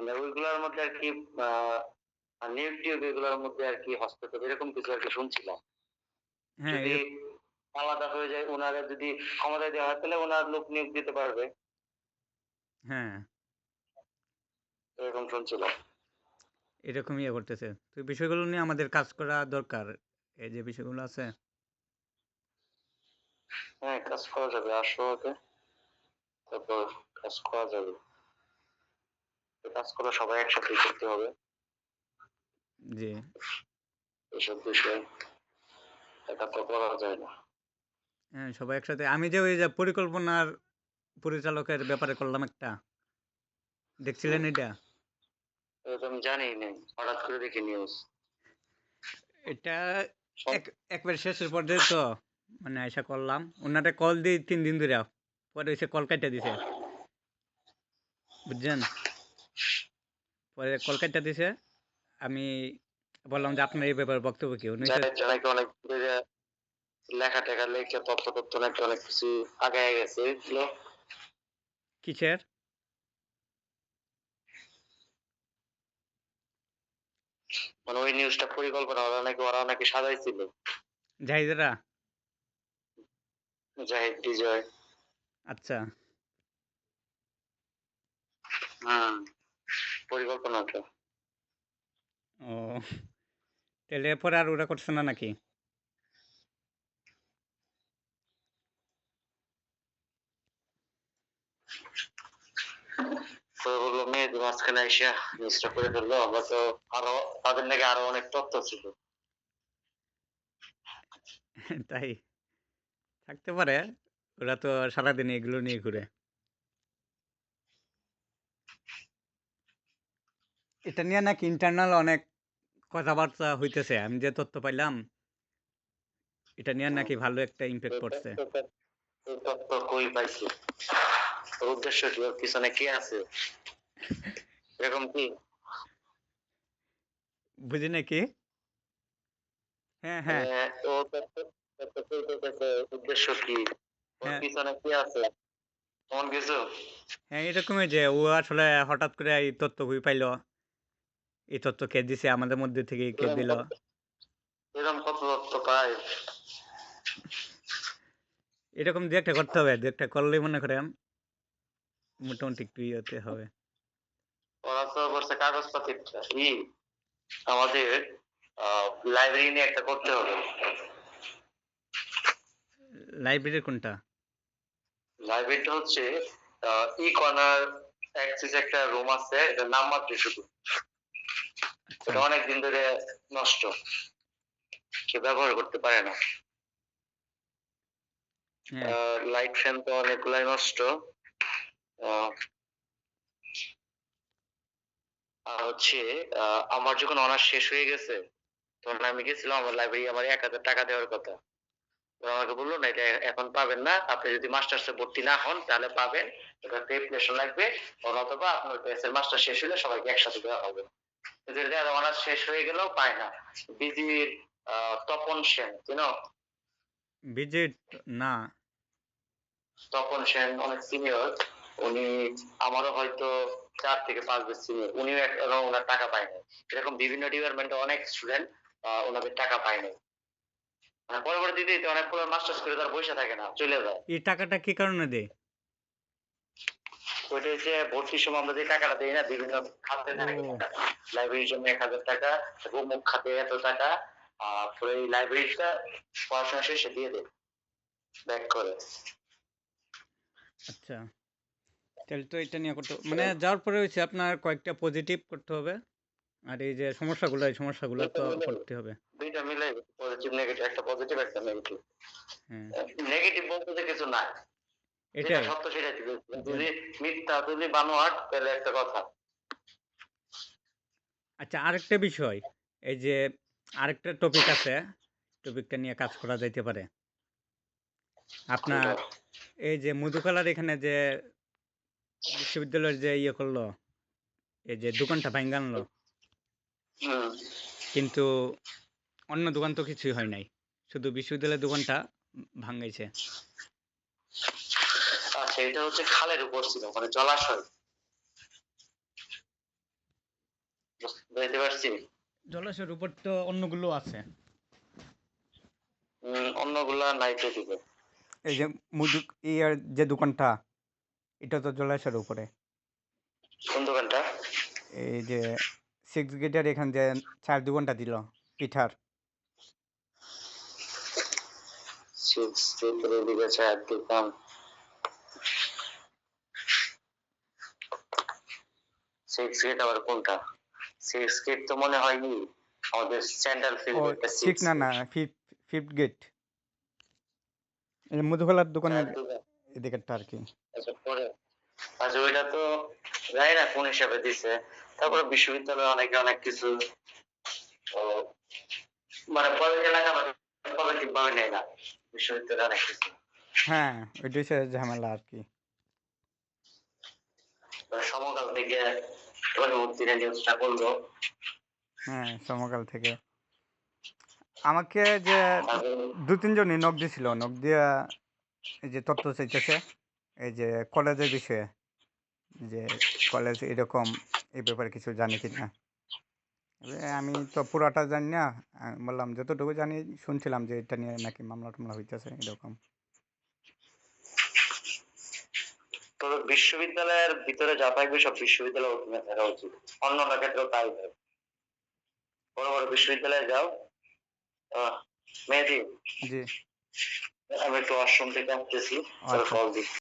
মানে ওইগুলোর মধ্যে আর কি নিউক্লিয় এগুলোর মধ্যে আর কি হস্তক্ষেপ এরকম কিছু আর কি শুনছিলাম। হ্যাঁ যদি আলাদা হয়ে যায়, ওনারা যদি ক্ষমতা দেওয়া হয় তাহলে ওনার লোক নিয়োগ দিতে পারবে, হ্যাঁ এরকম শুনছিলাম। এরকম ইয়ে করতেছে। তো এই বিষয়গুলো নিয়ে আমাদের কাজ করা দরকার। এই যে বিষয়গুলো আছে। হ্যাঁ, কাজ করা যাবে, আসো আগে, তারপর কাজ করা যাবে। তো কাজ করা সবাই একসাথে করতে হবে জি। এসব বিষয়ে, একা তো করা যায় না। হ্যাঁ, সবাই একসাথে। আমি যে ওই যে পরিকল্পনার পরিচালকের ব্যাপারে করলাম একটা, দেখছিলেন হুম, এটা? এটা তো আমি জানি না, হঠাৎ করে দেখি নিউজ। এটা এক একবারে শেষের পর্যায়ে তো মানে আইসা করলাম। ওনারে কল দিই 3 দিন ধরে। পরে এসে কল কাইটা দিছে। বুঝছেন? পরে কল কাইটা দিছে। আমি বললাম যে আপনার এই ব্যাপারে বক্তব্য কি? উনি হইছে যাই নাকি অনেক লেখা টেখা লেখা তথ্য তথ্য নাকি অনেক কিছু আগায় গেছে এগুলো। কিসের? মানে ওই নিউজটা পরিকল্পনা ওরা নাকি সাজাইছিল। জাহিদরা? জাহিদ বিজয়। আচ্ছা। হুম, পরিকল্পনাটা। ও তাহলে পরে আর ওরা করছে না নাকি? তো বললো মেয়েদের মাঝখানে এসে নিউজটা করে ফেললো, আমরা তো আরো তাদের নাকি আরো অনেক তথ্য ছিল। তাই থাকতে পারে। ওরা তো সারাদিন এগুলো নিয়ে ঘুরে। এটা নিয়ে নাকি ইন্টারনাল অনেক কথাবার্তা হইতেছে। আমি যে তথ্য পাইলাম, এটা নিয়ে নাকি ভালো একটা ইমপ্যাক্ট পড়ছে। এই তথ্য কই পাইছি? ওর উদ্দেশ্য কি? ওর পিছনে কে আছে? এরকম কি? বুঝি নাকি? হ্যাঁ, মানে হ্যাঁ, ও তথ্য কই পাইতেছে, উদ্দেশ্য কি? ওর হ্যাঁ, পিছনে কে আছে? এমন কিছু? হ্যাঁ, এরকমই যে ও আসলে হঠাৎ করে এই তথ্য কই পাইলো, এই তথ্য কে দিছে, আমাদের মধ্যে থেকে কে এরকম দিল। কত এরকম কত তথ্য পায়? এরকম দু একটা করতে হবে, দু একটা করলেই মনে করেন মোটামুটি একটু ইয়েতে হবে। ওরা তো করছে কাগজপাতি ই আমাদের লাইব্রেরি নিয়ে একটা করতে হবে। লাইব্রেরি কোনটা? লাইব্রেরিটা হচ্ছে ই কর্নার অ্যাক্সিস একটা রুম আছে, এটার নাম মাত্র শুধু। আচ্ছা। এটা অনেকদিন ধরে নষ্ট, কেউ ব্যবহার করতে পারে না। হ্যাঁ, লাইট ফ্যান তো অনেকগুলাই নষ্ট। আহ, আর হচ্ছে আমার যখন অনার্স শেষ হয়ে গেছে তখন আমি গেছিলাম আমার লাইব্রেরি, আমার 1,000 টাকা দেওয়ার কথা। ওরা আমাকে বললো না, এটা এখন পাবেন না, আপনি যদি মাস্টার্সে ভর্তি না হন তাহলে পাবেন, এটা প্রিপারেশন লাগবে, অথবা আপনার এর মাস্টার শেষ হলে সবাইকে একসাথে দেওয়া হবে। এদের অনার্স শেষ হয়ে গেলেও পায় না। বিজির তপন সেন, চিনো? ভিজিট না। তপন সেন অনেক সিনিয়র, উনি আমারও হয়তো 4 থেকে 5 বছর সিনিয়র, উনিও এখনো ওনার টাকা পায়নি। এরকম বিভিন্ন ডিপার্টমেন্টে অনেক স্টুডেন্ট ওনাদের টাকা পায়নি। মানে পরবর্তীতে অনেক মাস্টার্স করে তার পয়সা থাকে না, চলে যায়। এই টাকাটা কি কারণে দেয়? ওইটা হচ্ছে ভর্তির সময় আমরা যে টাকাটা দিই না, বিভিন্ন খাতে থাকে ও টাকা। লাইব্রেরির জন্য 1,000 টাকা, অমুক খাতে এত টাকা, পরে এই লাইব্রেরিটা পড়াশোনা শেষে দিয়ে দেয় ব্যাক করে। আচ্ছা। তাহলে তো এটা নিয়ে করতে মানে যাওয়ার পরে হচ্ছে আপনার কয়েকটা পজিটিভ করতে হবে। আর এই যে সমস্যাগুলো, এই সমস্যাগুলো দুইটা তো মিলে করতে হবে। দুইটা মিলে পজিটিভ নেগেটিভ, একটা পজিটিভ একটা নেগেটিভ। হ্যাঁ, নেগেটিভ বলতে যে কিছু নাই, যেটা এটাই সত্য সেটাই দিবে। যে যদি মিথ্যা যদি বানোয়াট তাহলে একটা কথা। আচ্ছা আরেকটা বিষয়, এই যে আরেকটা টপিক আছে, টপিকটা নিয়ে কাজ করা যাইতে পারে। আপনার কোনটা? এই যে মধুকলার এখানে যে বিশ্ববিদ্যালয়ের যে ইয়ে করলো, এই যে দোকানটা ভাঙ্গা আনলো, হুম। কিন্তু অন্য দোকান তো কিছুই হয় নাই, শুধু বিশ্ববিদ্যালয়ের দোকানটা ভাঙ্গাইছে। আচ্ছা, এটা হচ্ছে খালের উপর ছিল, মানে জলাশয়। বুঝতে পারছি। জলাশয়ের উপর তো অন্যগুলো আছে। অন্যগুলা নাই তো দিবে। এই যে মুদি ইয়ার যে দোকানটা, এটা তো জলাশয়ের উপরে। কোন দোকানটা? এই যে 6 গেটের এখান যে চায়ের দোকানটা দিল পিঠার। সিক্স গেটের দিকে চায়ের দোকান। সিক্স গেট আবার কোনটা? সিক্স গেট তো মনে হয় কি আমাদের সেন্ট্রাল ও ফিল্ড একটা 6 সিক্স না গেট। না, ফিফথ গেট। এই যে মধুখোলার দোকানের চায়ের দোকান। এদিকেরটা আর কি। আচ্ছা পরে, আচ্ছা ওইটা তো জানি না কোন হিসাবে দিছে। তারপরে বিশ্ববিদ্যালয়ে অনেকে অনেক কিছু ও, মানে পলিটিক্যাল এলাকা পলিটিক ভাবে নেয় না বিশ্ববিদ্যালয়ে অনেক কিছু। হ্যাঁ, ওইটাই হচ্ছে ঝামেলা আর কি। সমকাল থেকে প্রধানমন্ত্রী নিউজটা করলো। হ্যাঁ, সমকাল থেকে আমাকে যে তারপরে 2-3 জনই নক দিছিল, নক দিয়া এই যে তথ্য চাইতেছে এই যে কলেজের বিষয়ে, যে কলেজ এরকম এই ব্যাপারে কিছু জানি কিনা। এবারে আমি তো পুরাটা জানি না। আমি বললাম যতটুকু জানি, শুনছিলাম যে এটা নিয়ে নাকি মামলা টামলা হইতেছে এরকম। তবে বিশ্ববিদ্যালয়ের ভিতরে যা থাকবে সব বিশ্ববিদ্যালয়ের অধীনে থাকা উচিত। অন্যান্য ক্ষেত্রেও তাই হয়। বড় বড় বিশ্ববিদ্যালয়ে যাও। মেহেদী, জি। আমি একটু ওয়াশরুম থেকে আসতেছি, পরে আচ্ছা। কল দিচ্ছি।